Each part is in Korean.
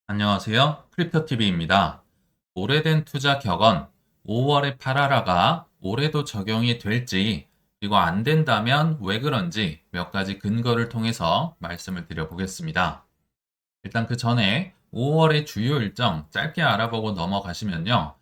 안녕하세요. 크립토TV입니다. 오래된 투자 격언 5월에 팔아라가 올해도 적용이 될지, 그리고 안 된다면 왜 그런지 몇 가지 근거를 통해서 말씀을 드려보겠습니다. 일단 그 전에 5월의 주요 일정 짧게 알아보고 넘어가시면요.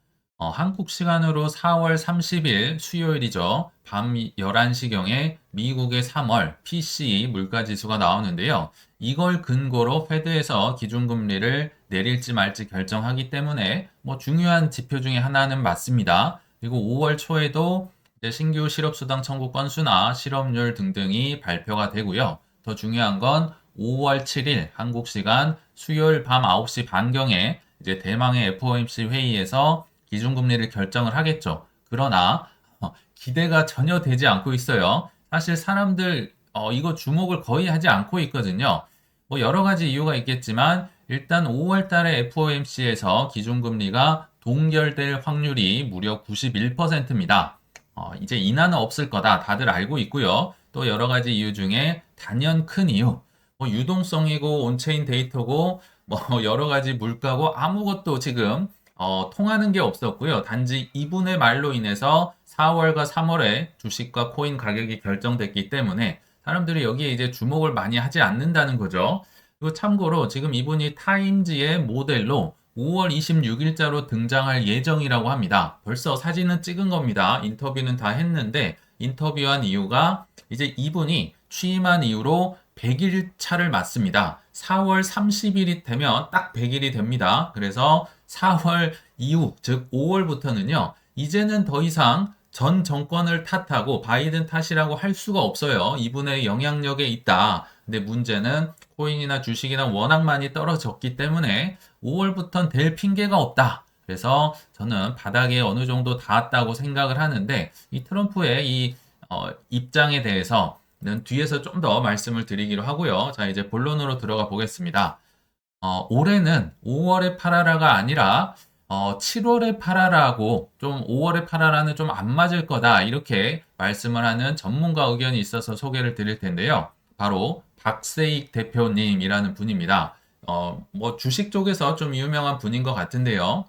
한국 시간으로 4월 30일 수요일이죠. 밤 11시경에 미국의 3월 PCE 물가지수가 나오는데요. 이걸 근거로 페드에서 기준금리를 내릴지 말지 결정하기 때문에 중요한 지표 중에 하나는 맞습니다. 그리고 5월 초에도 이제 신규 실업수당 청구 건수나 실업률 등등이 발표가 되고요. 더 중요한 건 5월 7일 한국 시간 수요일 밤 9시 반경에 이제 대망의 FOMC 회의에서 기준금리를 결정을 하겠죠. 그러나 기대가 전혀 되지 않고 있어요. 사실 사람들 이거 주목을 거의 하지 않고 있거든요. 여러 가지 이유가 있겠지만 일단 5월 달에 FOMC에서 기준금리가 동결될 확률이 무려 91%입니다. 이제 인하는 없을 거다 다들 알고 있고요. 또 여러 가지 이유 중에 단연 큰 이유, 유동성이고 온체인 데이터고 여러 가지 물가고 아무것도 지금 통하는 게 없었고요. 단지 이분의 말로 인해서 4월과 3월에 주식과 코인 가격이 결정됐기 때문에 사람들이 여기에 이제 주목을 많이 하지 않는다는 거죠. 그리고 참고로 지금 이분이 타임즈의 모델로 5월 26일자로 등장할 예정이라고 합니다. 벌써 사진은 찍은 겁니다. 인터뷰는 다 했는데 인터뷰한 이유가 이제 이분이 취임한 이후로 100일 차를 맞습니다. 4월 30일이 되면 딱 100일이 됩니다. 그래서 4월 이후, 즉 5월부터는요, 이제는 더 이상 전 정권을 탓하고 바이든 탓이라고 할 수가 없어요. 이분의 영향력에 있다. 근데 문제는 코인이나 주식이나 워낙 많이 떨어졌기 때문에 5월부터는 될 핑계가 없다. 그래서 저는 바닥에 어느 정도 닿았다고 생각을 하는데 이 트럼프의 이 입장에 대해서는 뒤에서 좀 더 말씀을 드리기로 하고요. 자, 이제 본론으로 들어가 보겠습니다. 올해는 5월에 팔아라가 아니라 7월에 팔아라고 좀 5월에 팔아라는 좀 안 맞을 거다 이렇게 말씀을 하는 전문가 의견이 있어서 소개를 드릴 텐데요. 바로 박세익 대표님이라는 분입니다. 주식 쪽에서 좀 유명한 분인 것 같은데요.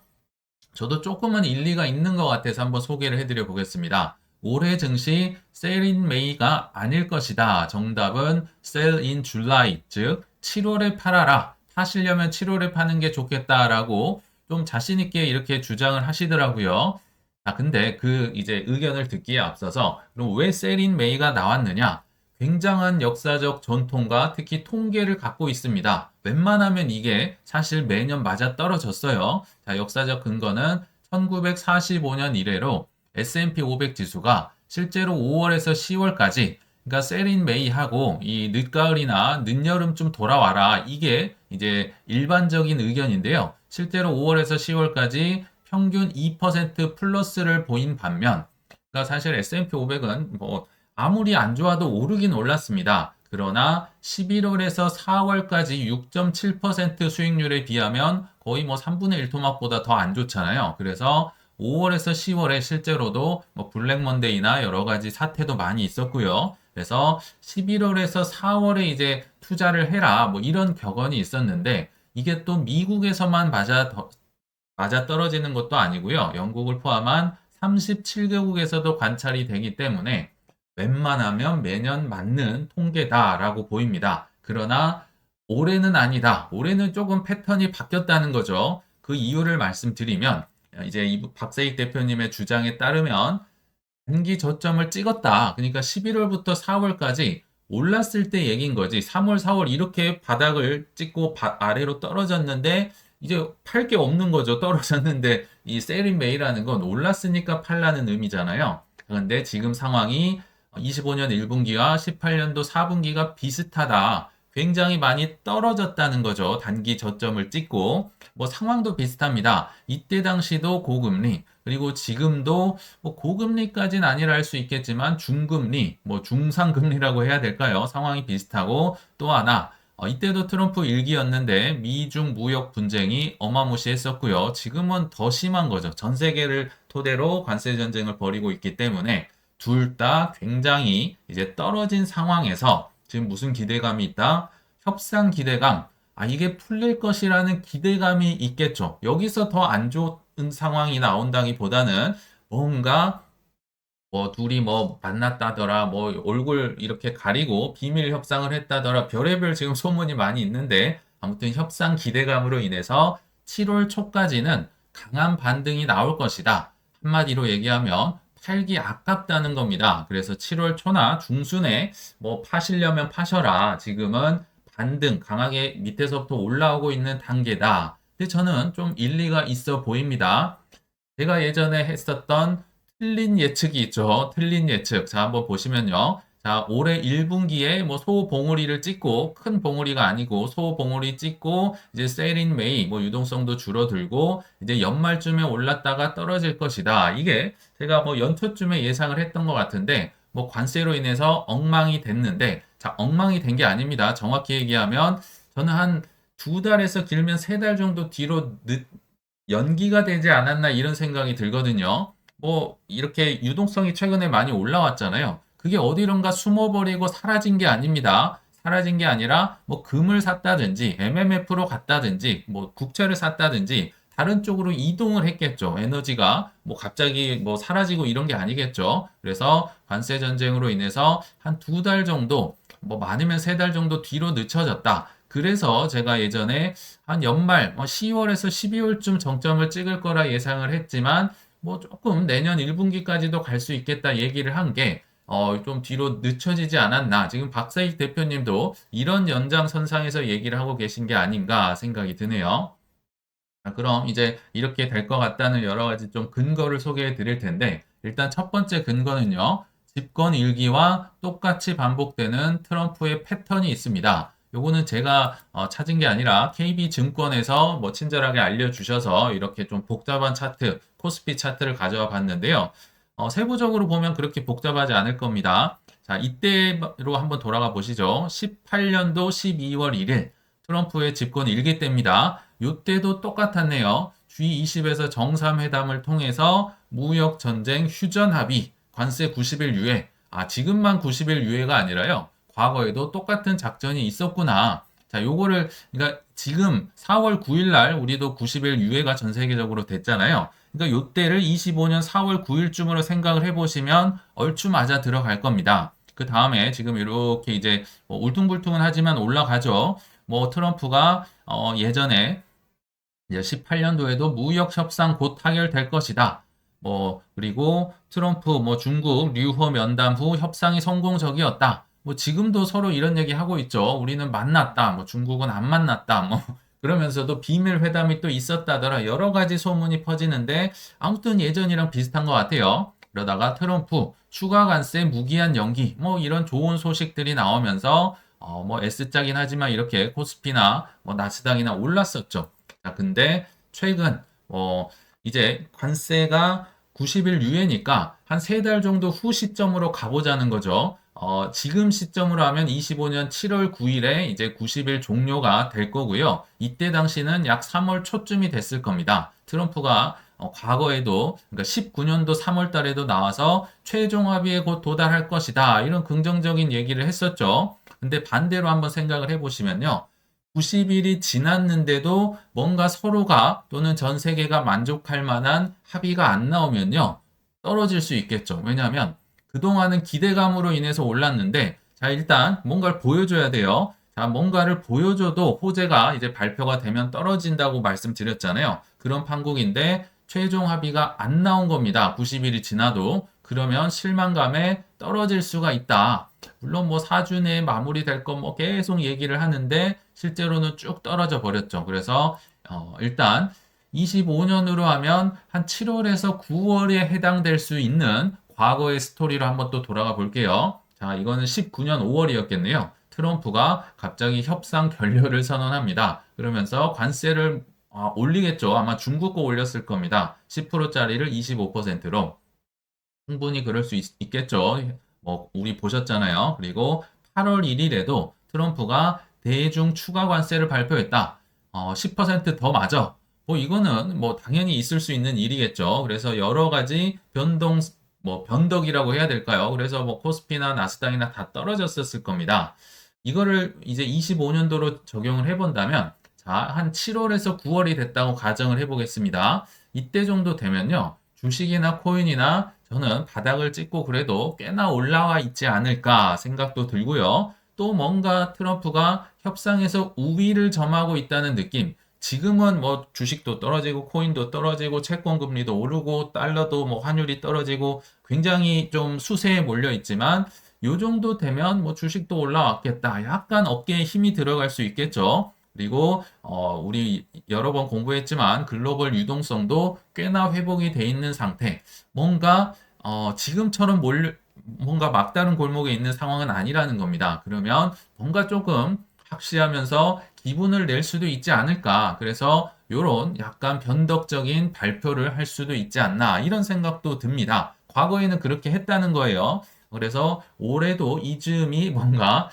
저도 조금은 일리가 있는 것 같아서 한번 소개를 해드려 보겠습니다. 올해 증시 sell in May가 아닐 것이다. 정답은 sell in July, 즉 7월에 팔아라. 파시려면 7월에 파는 게 좋겠다라고 좀 자신 있게 이렇게 주장을 하시더라고요. 아, 근데 그 이제 의견을 듣기에 앞서서 그럼 왜 sell in May가 나왔느냐? 굉장한 역사적 전통과 특히 통계를 갖고 있습니다. 웬만하면 이게 사실 매년 맞아 떨어졌어요. 자, 역사적 근거는 1945년 이래로 S&P 500 지수가 실제로 5월에서 10월까지, 그러니까 셀인 메이하고 이 늦가을이나 늦여름쯤 돌아와라. 이게 이제 일반적인 의견인데요. 실제로 5월에서 10월까지 평균 2% 플러스를 보인 반면, 그러니까 사실 S&P 500은 아무리 안 좋아도 오르긴 올랐습니다. 그러나 11월에서 4월까지 6.7% 수익률에 비하면 거의 3분의 1 토막보다 더 안 좋잖아요. 그래서 5월에서 10월에 실제로도 블랙 먼데이나 여러 가지 사태도 많이 있었고요. 그래서 11월에서 4월에 이제 투자를 해라 이런 격언이 있었는데 이게 또 미국에서만 맞아 떨어지는 것도 아니고요. 영국을 포함한 37개국에서도 관찰이 되기 때문에 웬만하면 매년 맞는 통계다라고 보입니다. 그러나 올해는 아니다. 올해는 조금 패턴이 바뀌었다는 거죠. 그 이유를 말씀드리면 이제 박세익 대표님의 주장에 따르면 단기 저점을 찍었다. 그러니까 11월부터 4월까지 올랐을 때 얘기인 거지. 3월, 4월 이렇게 바닥을 찍고 아래로 떨어졌는데 이제 팔 게 없는 거죠. 떨어졌는데 이 셀인 메이라는 건 올랐으니까 팔라는 의미잖아요. 그런데 지금 상황이 25년 1분기와 18년도 4분기가 비슷하다. 굉장히 많이 떨어졌다는 거죠. 단기 저점을 찍고 상황도 비슷합니다. 이때 당시도 고금리, 그리고 지금도 고금리까지는 아니라 할 수 있겠지만 중금리, 중상금리라고 해야 될까요? 상황이 비슷하고 또 하나 이때도 트럼프 일기였는데 미중 무역 분쟁이 어마무시했었고요. 지금은 더 심한 거죠. 전 세계를 토대로 관세 전쟁을 벌이고 있기 때문에 둘 다 굉장히 이제 떨어진 상황에서 지금 무슨 기대감이 있다? 협상 기대감. 이게 풀릴 것이라는 기대감이 있겠죠. 여기서 더 안 좋은 상황이 나온다기보다는 뭔가 뭐 둘이 뭐 만났다더라, 뭐 얼굴 이렇게 가리고 비밀 협상을 했다더라, 별의별 지금 소문이 많이 있는데 아무튼 협상 기대감으로 인해서 7월 초까지는 강한 반등이 나올 것이다. 한마디로 얘기하면 팔기 아깝다는 겁니다. 그래서 7월 초나 중순에 뭐 파시려면 파셔라. 지금은 반등 강하게 밑에서부터 올라오고 있는 단계다. 근데 저는 좀 일리가 있어 보입니다. 제가 예전에 했었던 틀린 예측이 있죠. 틀린 예측. 자, 한번 보시면요. 자, 올해 1분기에 뭐 소봉우리를 찍고, 큰 봉우리가 아니고 소봉우리 찍고, 이제 세일인 메이, 뭐 유동성도 줄어들고, 이제 연말쯤에 올랐다가 떨어질 것이다. 이게 제가 뭐 연초쯤에 예상을 했던 것 같은데, 뭐 관세로 인해서 엉망이 됐는데, 자, 엉망이 된 게 아닙니다. 정확히 얘기하면, 저는 한 2달에서 길면 3달 정도 뒤로 연기가 되지 않았나 이런 생각이 들거든요. 뭐 이렇게 유동성이 최근에 많이 올라왔잖아요. 그게 어디론가 숨어버리고 사라진 게 아닙니다. 사라진 게 아니라 뭐 금을 샀다든지 MMF로 갔다든지 뭐 국채를 샀다든지 다른 쪽으로 이동을 했겠죠. 에너지가 뭐 갑자기 뭐 사라지고 이런 게 아니겠죠. 그래서 관세 전쟁으로 인해서 한 2달 정도 뭐 많으면 3달 정도 뒤로 늦춰졌다. 그래서 제가 예전에 한 연말 10월에서 12월쯤 정점을 찍을 거라 예상을 했지만 뭐 조금 내년 1분기까지도 갈 수 있겠다 얘기를 한 게 좀 뒤로 늦춰지지 않았나. 지금 박사익 대표님도 이런 연장선상에서 얘기를 하고 계신 게 아닌가 생각이 드네요. 자, 그럼 이제 이렇게 될 것 같다는 여러 가지 좀 근거를 소개해 드릴 텐데, 일단 첫 번째 근거는요, 집권 일기와 똑같이 반복되는 트럼프의 패턴이 있습니다. 요거는 제가 찾은 게 아니라 KB증권에서 뭐 친절하게 알려주셔서 이렇게 좀 복잡한 차트, 코스피 차트를 가져와 봤는데요. 세부적으로 보면 그렇게 복잡하지 않을 겁니다. 자, 이때로 한번 돌아가 보시죠. 18년도 12월 1일 트럼프의 집권 일기 때입니다. 이때도 똑같았네요. G20에서 정상회담을 통해서 무역 전쟁 휴전 합의, 관세 90일 유예. 지금만 90일 유예가 아니라요. 과거에도 똑같은 작전이 있었구나. 자, 요거를 그러니까 지금 4월 9일 날 우리도 90일 유예가 전 세계적으로 됐잖아요. 그러니까 요때를 25년 4월 9일쯤으로 생각을 해보시면 얼추 맞아 들어갈 겁니다. 그 다음에 지금 이렇게 이제 뭐 울퉁불퉁은 하지만 올라가죠. 뭐 트럼프가 예전에 이제 18년도에도 무역 협상 곧 타결될 것이다. 뭐 그리고 트럼프 뭐 중국 류호 면담 후 협상이 성공적이었다. 뭐 지금도 서로 이런 얘기 하고 있죠. 우리는 만났다. 뭐 중국은 안 만났다. 뭐 그러면서도 비밀 회담이 또 있었다더라. 여러 가지 소문이 퍼지는데 아무튼 예전이랑 비슷한 것 같아요. 그러다가 트럼프 추가 관세 무기한 연기 뭐 이런 좋은 소식들이 나오면서 뭐 S자긴 하지만 이렇게 코스피나 뭐 나스닥이나 올랐었죠. 자, 근데 최근 이제 관세가 90일 유예니까 한 3달 정도 후 시점으로 가보자는 거죠. 지금 시점으로 하면 25년 7월 9일에 이제 90일 종료가 될 거고요. 이때 당시는 약 3월 초쯤이 됐을 겁니다. 트럼프가 과거에도 그러니까 19년도 3월 달에도 나와서 최종 합의에 곧 도달할 것이다. 이런 긍정적인 얘기를 했었죠. 근데 반대로 한번 생각을 해보시면요. 90일이 지났는데도 뭔가 서로가 또는 전 세계가 만족할 만한 합의가 안 나오면요. 떨어질 수 있겠죠. 왜냐하면 그동안은 기대감으로 인해서 올랐는데 자, 일단 뭔가를 보여줘야 돼요. 자, 뭔가를 보여줘도 호재가 이제 발표가 되면 떨어진다고 말씀드렸잖아요. 그런 판국인데 최종 합의가 안 나온 겁니다. 90일이 지나도. 그러면 실망감에 떨어질 수가 있다. 물론 뭐 4주 내에 마무리될 거 뭐 계속 얘기를 하는데 실제로는 쭉 떨어져 버렸죠. 그래서 일단 25년으로 하면 한 7월에서 9월에 해당될 수 있는 과거의 스토리로 한번 또 돌아가 볼게요. 자, 이거는 19년 5월이었겠네요. 트럼프가 갑자기 협상 결렬을 선언합니다. 그러면서 관세를 올리겠죠. 아마 중국 거 올렸을 겁니다. 10%짜리를 25%로. 충분히 그럴 수 있겠죠. 뭐 우리 보셨잖아요. 그리고 8월 1일에도 트럼프가 대중 추가 관세를 발표했다. 10%더 맞아. 뭐 이거는 뭐 당연히 있을 수 있는 일이겠죠. 그래서 여러 가지 뭐 변덕이라고 해야 될까요? 그래서 뭐 코스피나 나스닥이나 다 떨어졌었을 겁니다. 이거를 이제 25년도로 적용을 해본다면, 자, 한 7월에서 9월이 됐다고 가정을 해보겠습니다. 이때 정도 되면요, 주식이나 코인이나 저는 바닥을 찍고 그래도 꽤나 올라와 있지 않을까 생각도 들고요. 또 뭔가 트럼프가 협상에서 우위를 점하고 있다는 느낌. 지금은 뭐 주식도 떨어지고 코인도 떨어지고 채권 금리도 오르고 달러도 뭐 환율이 떨어지고 굉장히 좀 수세에 몰려 있지만 요 정도 되면 뭐 주식도 올라왔겠다. 약간 어깨에 힘이 들어갈 수 있겠죠. 그리고 우리 여러 번 공부했지만 글로벌 유동성도 꽤나 회복이 돼 있는 상태. 뭔가 지금처럼 뭔가 막다른 골목에 있는 상황은 아니라는 겁니다. 그러면 뭔가 조금 확시하면서 기분을 낼 수도 있지 않을까. 그래서 요런 약간 변덕적인 발표를 할 수도 있지 않나. 이런 생각도 듭니다. 과거에는 그렇게 했다는 거예요. 그래서 올해도 이즈음이 뭔가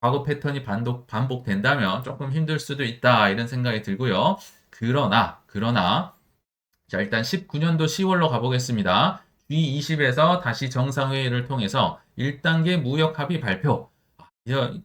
과거 패턴이 반복된다면 조금 힘들 수도 있다 이런 생각이 들고요. 그러나 자 일단 19년도 10월로 가보겠습니다. G20에서 다시 정상회의를 통해서 1단계 무역 합의 발표.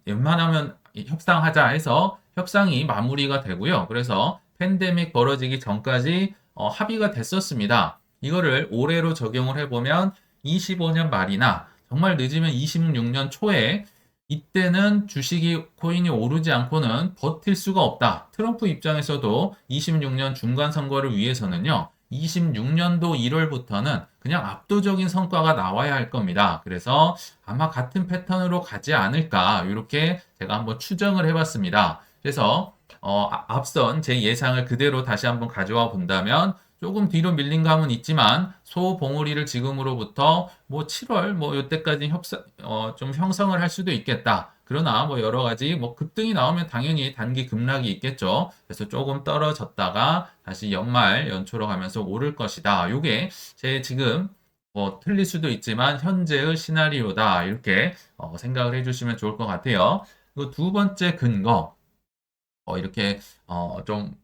웬만하면 협상하자 해서 협상이 마무리가 되고요. 그래서 팬데믹 벌어지기 전까지 합의가 됐었습니다. 이거를 올해로 적용을 해보면 25년 말이나 정말 늦으면 26년 초에 이때는 주식이 코인이 오르지 않고는 버틸 수가 없다. 트럼프 입장에서도 26년 중간 선거를 위해서는요. 26년도 1월부터는 그냥 압도적인 성과가 나와야 할 겁니다. 그래서 아마 같은 패턴으로 가지 않을까 이렇게 제가 한번 추정을 해봤습니다. 그래서 앞선 제 예상을 그대로 다시 한번 가져와 본다면 조금 뒤로 밀린 감은 있지만 소봉우리를 지금으로부터 뭐 7월 뭐 이때까지 좀 형성을 할 수도 있겠다. 그러나 뭐 여러 가지 뭐 급등이 나오면 당연히 단기 급락이 있겠죠. 그래서 조금 떨어졌다가 다시 연말 연초로 가면서 오를 것이다. 요게 제 지금 뭐 틀릴 수도 있지만 현재의 시나리오다. 이렇게 생각을 해주시면 좋을 것 같아요. 그리고 두 번째 근거 이렇게 좀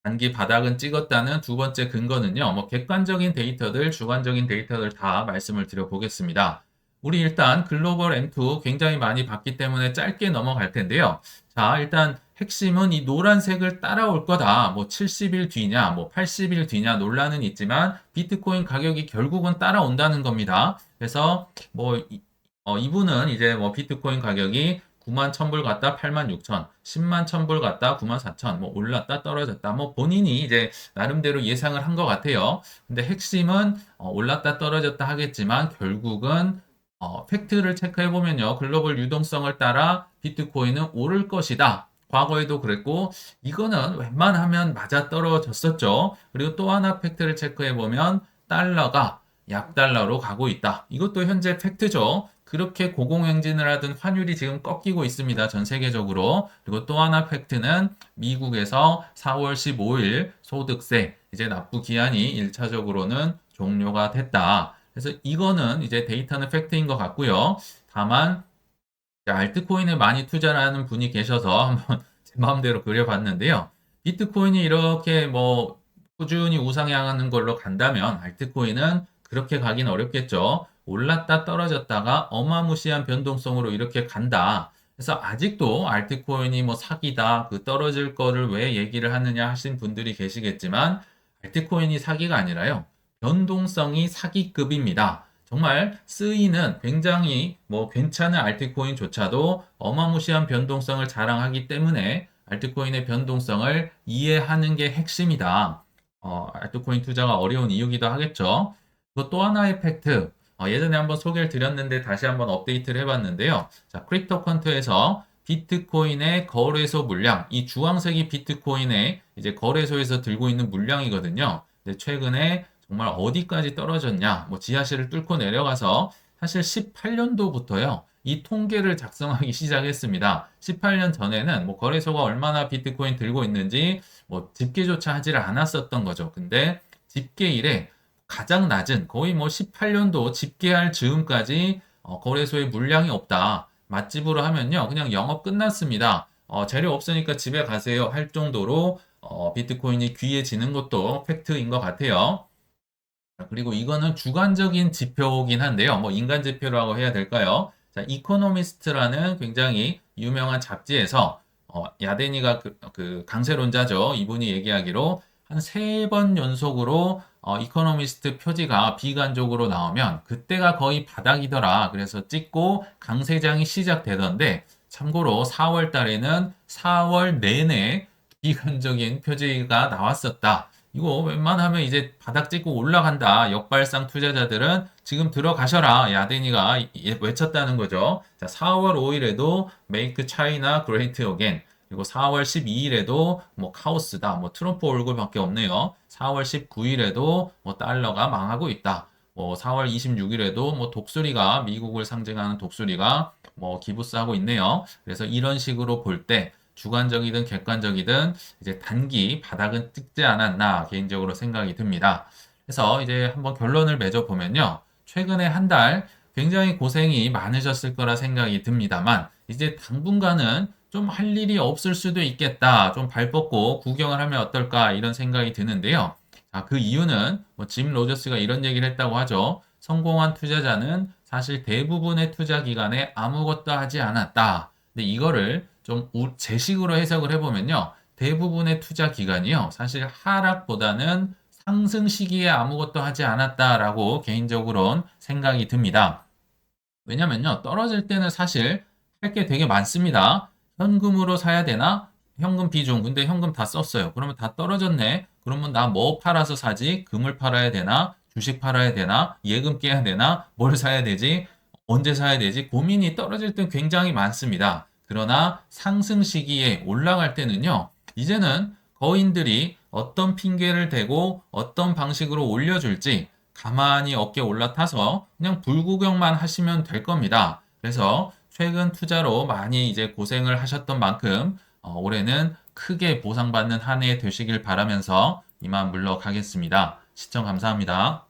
단기 바닥은 찍었다는 두 번째 근거는요. 뭐 객관적인 데이터들, 주관적인 데이터들 다 말씀을 드려보겠습니다. 우리 일단 글로벌 M2 굉장히 많이 봤기 때문에 짧게 넘어갈 텐데요. 자, 일단 핵심은 이 노란색을 따라올 거다. 뭐 70일 뒤냐, 뭐 80일 뒤냐 논란은 있지만 비트코인 가격이 결국은 따라온다는 겁니다. 그래서 뭐 이분은 이제 뭐 비트코인 가격이 9만 1000불 갔다 8만 6천, 10만 1000불 갔다 9만 4천, 뭐 올랐다 떨어졌다. 뭐 본인이 이제 나름대로 예상을 한 것 같아요. 근데 핵심은 올랐다 떨어졌다 하겠지만 결국은 팩트를 체크해 보면요. 글로벌 유동성을 따라 비트코인은 오를 것이다. 과거에도 그랬고 이거는 웬만하면 맞아 떨어졌었죠. 그리고 또 하나 팩트를 체크해 보면 달러가 약달러로 가고 있다. 이것도 현재 팩트죠. 그렇게 고공행진을 하던 환율이 지금 꺾이고 있습니다. 전 세계적으로. 그리고 또 하나 팩트는 미국에서 4월 15일 소득세 이제 납부 기한이 1차적으로는 종료가 됐다. 그래서 이거는 이제 데이터는 팩트인 것 같고요. 다만 알트코인에 많이 투자를 하는 분이 계셔서 한번 제 마음대로 그려봤는데요. 비트코인이 이렇게 뭐 꾸준히 우상향하는 걸로 간다면 알트코인은 그렇게 가긴 어렵겠죠. 올랐다 떨어졌다가 어마무시한 변동성으로 이렇게 간다. 그래서 아직도 알트코인이 뭐 사기다, 그 떨어질 거를 왜 얘기를 하느냐 하신 분들이 계시겠지만 알트코인이 사기가 아니라요. 변동성이 사기급입니다. 정말 쓰이는 굉장히 뭐 괜찮은 알트코인조차도 어마무시한 변동성을 자랑하기 때문에 알트코인의 변동성을 이해하는 게 핵심이다. 알트코인 투자가 어려운 이유기도 하겠죠. 그리고 또 하나의 팩트. 예전에 한번 소개를 드렸는데 다시 한번 업데이트를 해봤는데요. 자, 크립토컨트에서 비트코인의 거래소 물량, 이 주황색이 비트코인의 이제 거래소에서 들고 있는 물량이거든요. 근데 최근에 정말 어디까지 떨어졌냐, 뭐 지하실을 뚫고 내려가서 사실 18년도부터요, 이 통계를 작성하기 시작했습니다. 18년 전에는 뭐 거래소가 얼마나 비트코인 들고 있는지 뭐 집계조차 하지를 않았었던 거죠. 근데 집계일에 가장 낮은 거의 뭐 18년도 집계할 즈음까지 거래소에 물량이 없다. 맛집으로 하면요, 그냥 영업 끝났습니다. 재료 없으니까 집에 가세요 할 정도로 비트코인이 귀해지는 것도 팩트인 것 같아요. 그리고 이거는 주관적인 지표긴 한데요. 뭐 인간 지표라고 해야 될까요? 자, 이코노미스트라는 굉장히 유명한 잡지에서 야데니가 그 강세론자죠. 이분이 얘기하기로 한 3번 연속으로 이코노미스트 표지가 비관적으로 나오면 그때가 거의 바닥이더라. 그래서 찍고 강세장이 시작되던데 참고로 4월 달에는 4월 내내 비관적인 표지가 나왔었다. 이거 웬만하면 이제 바닥 찍고 올라간다. 역발상 투자자들은 지금 들어가셔라. 야데니가 외쳤다는 거죠. 자, 4월 5일에도 Make China Great Again. 그리고 4월 12일에도 뭐 카오스다. 뭐 트럼프 얼굴밖에 없네요. 4월 19일에도 뭐 달러가 망하고 있다. 뭐 4월 26일에도 뭐 독수리가 미국을 상징하는 독수리가 뭐 기부스하고 있네요. 그래서 이런 식으로 볼 때 주관적이든 객관적이든 이제 단기 바닥은 찍지 않았나 개인적으로 생각이 듭니다. 그래서 이제 한번 결론을 맺어 보면요. 최근에 한 달 굉장히 고생이 많으셨을 거라 생각이 듭니다만 이제 당분간은 좀 할 일이 없을 수도 있겠다. 좀 발 뻗고 구경을 하면 어떨까 이런 생각이 드는데요. 자, 그 이유는 뭐 짐 로저스가 이런 얘기를 했다고 하죠. 성공한 투자자는 사실 대부분의 투자 기간에 아무것도 하지 않았다. 근데 이거를 좀 제 식으로 해석을 해보면요. 대부분의 투자 기간이요. 사실 하락보다는 상승 시기에 아무것도 하지 않았다라고 개인적으로는 생각이 듭니다. 왜냐면요. 떨어질 때는 사실 할 게 되게 많습니다. 현금으로 사야 되나? 현금 비중. 근데 현금 다 썼어요. 그러면 다 떨어졌네. 그러면 나 뭐 팔아서 사지? 금을 팔아야 되나? 주식 팔아야 되나? 예금 깨야 되나? 뭘 사야 되지? 언제 사야 되지? 고민이 떨어질 땐 굉장히 많습니다. 그러나 상승 시기에 올라갈 때는요. 이제는 거인들이 어떤 핑계를 대고 어떤 방식으로 올려줄지 가만히 어깨 올라타서 그냥 불구경만 하시면 될 겁니다. 그래서 최근 투자로 많이 이제 고생을 하셨던 만큼 올해는 크게 보상받는 한 해 되시길 바라면서 이만 물러가겠습니다. 시청 감사합니다.